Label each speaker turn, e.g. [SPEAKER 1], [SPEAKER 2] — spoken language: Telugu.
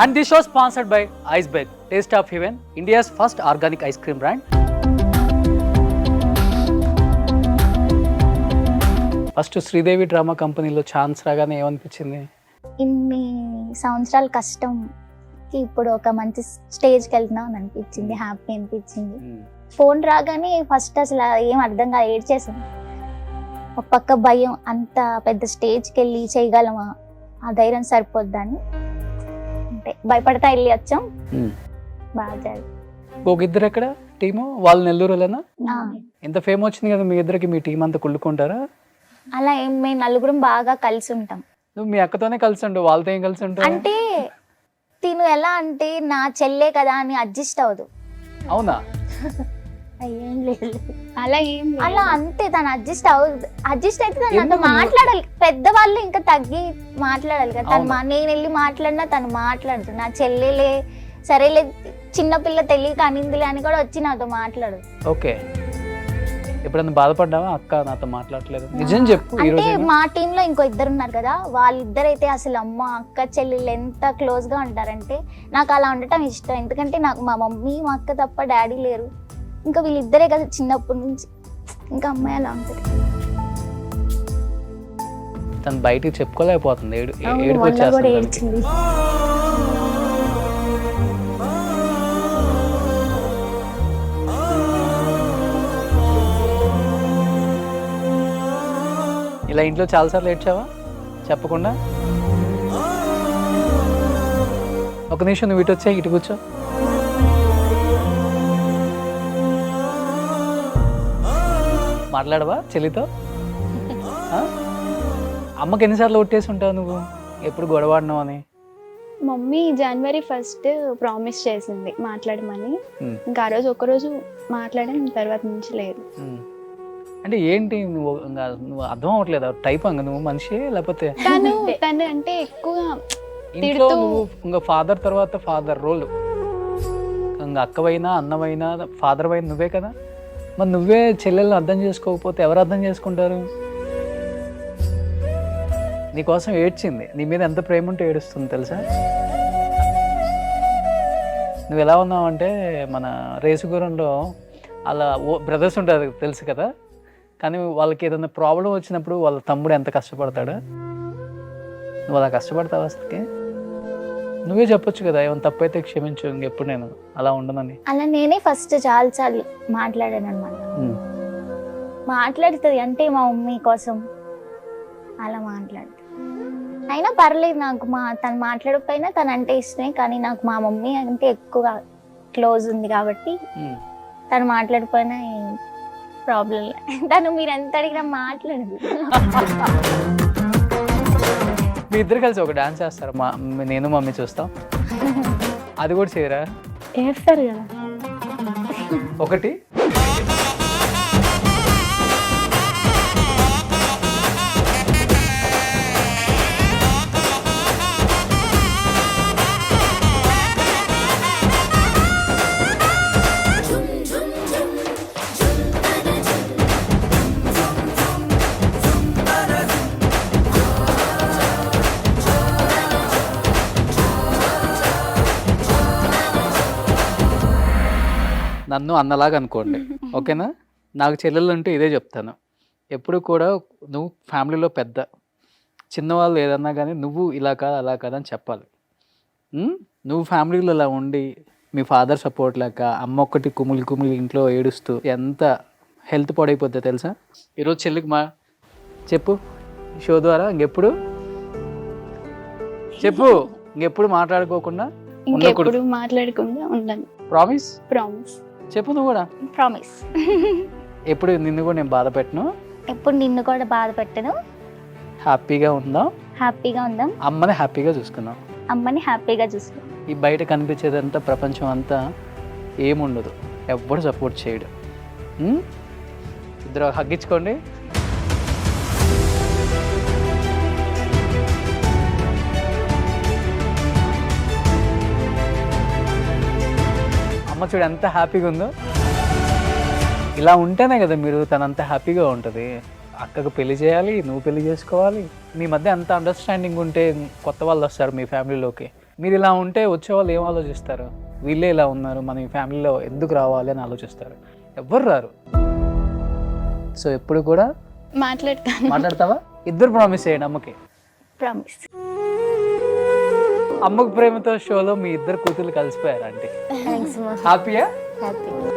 [SPEAKER 1] And this show sponsored by Iceberg, Taste of Heaven, India's first organic ice cream brand. First Sridevi drama కంపెనీలో ఛాన్స్ రాగానే ఏమనిపించింది?
[SPEAKER 2] ఇన్ని సంవత్సరాల కష్టంకి ఇప్పుడు ఒక మంచి స్టేజ్కి వెళ్తున్నాం అని అనిపించింది, హ్యాపీ అనిపించింది. ఫోన్ రాగానే ఫస్ట్ అసలు ఏం అర్థం కాదు, ఏడ్చేసాను. ఒక పక్క భయం, అంత పెద్ద స్టేజ్కి వెళ్ళి చేయగలమా, ఆ ధైర్యం సరిపోద్దని అంటే భయపడతా వెళ్ళి వచ్చాం. బాగా జరిగింది.
[SPEAKER 1] ఒక ఇద్దరు ఎక్కడ టీము? వాళ్ళు నెల్లూరులోనా? ఎంత ఫేమ్ వచ్చింది కదా మీ ఇద్దరికి, మీ టీం అంతా కుళ్ళుకుంటారా?
[SPEAKER 2] అలా ఏం, మేము నలుగురం బాగా కలిసి ఉంటాం.
[SPEAKER 1] నువ్వు మీ అక్కతోనే కలిసి ఉంటావు, వాళ్ళతో ఏం కలిసి ఉంటావు?
[SPEAKER 2] అంటే తిను ఎలా అంటే నా చెల్లే కదా అని అడ్జస్ట్ అవ్వదు.
[SPEAKER 1] అవునా?
[SPEAKER 2] ఏం లేదు,
[SPEAKER 3] అలా ఏం
[SPEAKER 2] అలా అంతే. తను అడ్జస్ట్ అవ్వదు. అడ్జస్ట్ అయితే తను నాతో మాట్లాడాలి. పెద్దవాళ్ళు ఇంకా తగ్గి మాట్లాడాలి కదా. తను నేను వెళ్ళి మాట్లాడినా తను మాట్లాడదు. నా చెల్లెలే సరేలే, చిన్నపిల్ల తెలియక అనిందిలే అని కూడా వచ్చి నాతో మాట్లాడదు.
[SPEAKER 1] ఓకే. ఎప్పుడన్నా బాధపడ్డావా అక్క నాతో మాట్లాడలేదు? నిజం చెప్పు.
[SPEAKER 2] అంటే మా టీమ్ లో ఇంకో ఇద్దరు ఉన్నారు కదా, వాళ్ళిద్దరైతే అసలు అమ్మ అక్క చెల్లెళ్ళు ఎంత క్లోజ్ గా ఉంటారంటే నాకు అలా ఉండటం ఇష్టం. ఎందుకంటే నాకు మా మమ్మీ మా అక్క తప్ప డాడీ లేరు. ఇంకా వీళ్ళిద్దరే కదా చిన్నప్పటి నుంచి, ఇంకా అమ్మాయి అలా ఉంటుంది.
[SPEAKER 1] తను బయటికి చెప్పుకోలేకపోతుంది,
[SPEAKER 2] ఏడ్చింది.
[SPEAKER 1] ఇలా ఇంట్లో చాలాసార్లు ఏడ్చావా చెప్పకుండా? ఒక నిమిషం నువ్వు ఇటు వచ్చా, ఇటు కూర్చో. మాట్లాడవా చెల్లితో? అమ్మకి ఎన్నిసార్లు ఒట్టేసి ఉంటావు నువ్వు, ఎప్పుడు గొడవాడినావు అని?
[SPEAKER 3] మమ్మీ January 1st ప్రామిస్ చేసింది మాట్లాడమని. ఇంకా ఆ రోజు ఒక్కరోజు మాట్లాడిన తర్వాత నుంచి లేదు.
[SPEAKER 1] అంటే ఏంటి నువ్వు అర్థం అవ్వట్లేదు టైప్ అంగ నువ్వు మనిషి, లేకపోతే
[SPEAKER 3] తను అంటే ఎక్కువగా
[SPEAKER 1] ఇంట్లో నువ్వు ఇంకా ఫాదర్ తర్వాత ఫాదర్ రోల్, ఇంకా అక్కవైనా అన్నవైనా ఫాదర్ అయినా నువ్వే కదా. మరి నువ్వే చెల్లెల్ని అర్థం చేసుకోకపోతే ఎవరు అర్థం చేసుకుంటారు? నీకోసం ఏడ్చింది, నీ మీద ఎంత ప్రేమ ఉంటే ఏడుస్తుంది తెలుసా? నువ్వు ఎలా ఉన్నావంటే మన రేసుగురంలో అలా బ్రదర్స్ ఉంటుంది తెలుసు కదా, కానీ వాళ్ళకి ఏదైనా ప్రాబ్లం వచ్చినప్పుడు వాళ్ళ తమ్ముడు ఎంత కష్టపడతాడో నువ్వు అలా కష్టపడతావు. అసలుకి నువ్వే చెప్పొచ్చు కదా, ఏమైనా తప్పైతే క్షమించు, ఇంకెప్పుడు నేను అలా ఉండనని.
[SPEAKER 2] అలా నేనే ఫస్ట్ చాలాసార్లు మాట్లాడాను అనమాట. మాట్లాడుతుంది అంటే మా మమ్మీ కోసం అలా మాట్లాడుతుంది. అయినా పర్లేదు నాకు, తను మాట్లాడకపోయినా తను అంటే ఇష్టమే, కానీ నాకు మా మమ్మీ అంటే ఎక్కువ క్లోజ్ ఉంది కాబట్టి తను మాట్లాడిపోయినా ప్రాబ్లం. తను మీరు ఎంత అడిగినా మాట్లాడదు.
[SPEAKER 1] మీ ఇద్దరు కలిసి ఒక డాన్స్ చేస్తారు, నేను మమ్మీ చూస్తాం, అది కూడా చేయరా?
[SPEAKER 2] చేస్తారు కదా
[SPEAKER 1] ఒకటి. నన్ను అన్నలాగా అనుకోండి, ఓకేనా? నాకు చెల్లెలు అంటే ఇదే చెప్తాను ఎప్పుడు కూడా, నువ్వు ఫ్యామిలీలో పెద్ద, చిన్నవాళ్ళు ఏదన్నా కానీ నువ్వు ఇలా కాదు అలా కాదని చెప్పాలి. నువ్వు ఫ్యామిలీలో ఇలా ఉండి మీ ఫాదర్ సపోర్ట్ లేక అమ్మ ఒక్కటి కుమిలి ఇంట్లో ఏడుస్తూ ఎంత హెల్త్ పాడైపోద్దో తెలుసా? ఈరోజు చెల్లికి చెప్పు షో ద్వారా, ఇంకెప్పుడు చెప్పు, ఇంకెప్పుడు మాట్లాడుకోకుండా
[SPEAKER 3] ఇంకెప్పుడు మాట్లాడకుండా ఉండను.
[SPEAKER 1] ప్రామిస్?
[SPEAKER 3] ప్రామిస్.
[SPEAKER 1] చెప్పు నువ్వు కూడా.
[SPEAKER 2] ప్రామిస్.
[SPEAKER 1] ఎప్పుడు నిన్ను కూడా నేను బాధ పెట్టను,
[SPEAKER 2] ఎప్పుడు నిన్ను కూడా బాధ పెట్టను,
[SPEAKER 1] హ్యాపీగా ఉందాం,
[SPEAKER 2] హ్యాపీగా ఉందాం,
[SPEAKER 1] అమ్మని హ్యాపీగా చూసుకుందాం,
[SPEAKER 2] అమ్మని హ్యాపీగా చూసుకుందాం.
[SPEAKER 1] ఈ బయట కనిపించేదంతా ప్రపంచం అంతా ఏముండదు, ఎవ్వడు సపోర్ట్ చేయడు. ఇద్దరు హగ్గించుకోండి. అమ్మ చూడు ఎంత హ్యాపీగా ఉందో. ఇలా ఉంటేనే కదా మీరు తనంత హ్యాపీగా ఉంటుంది. అక్కకు పెళ్లి చేయాలి, నువ్వు పెళ్లి చేసుకోవాలి, మీ మధ్య అంత అండర్స్టాండింగ్ ఉంటే కొత్త వాళ్ళు వస్తారు మీ ఫ్యామిలీలోకి, మీరు ఇలా ఉంటే వచ్చేవాళ్ళు ఏం ఆలోచిస్తారు? వీళ్ళే ఇలా ఉన్నారు, మన ఈ ఫ్యామిలీలో ఎందుకు రావాలి అని ఆలోచిస్తారు. ఎవ్వరు రారు. సో ఎప్పుడు కూడా
[SPEAKER 3] మాట్లాడతాను.
[SPEAKER 1] మాట్లాడతావా? ఇద్దరు ప్రామిస్ చేయండి అమ్మకి.
[SPEAKER 2] ప్రామిస్.
[SPEAKER 1] అమ్మకు ప్రేమతో షోలో మీ ఇద్దరు కూతుర్లు కలిసిపోయారు అంటే
[SPEAKER 2] థ్యాంక్స్ మా.
[SPEAKER 1] హ్యాపీయా?
[SPEAKER 2] హ్యాపీ.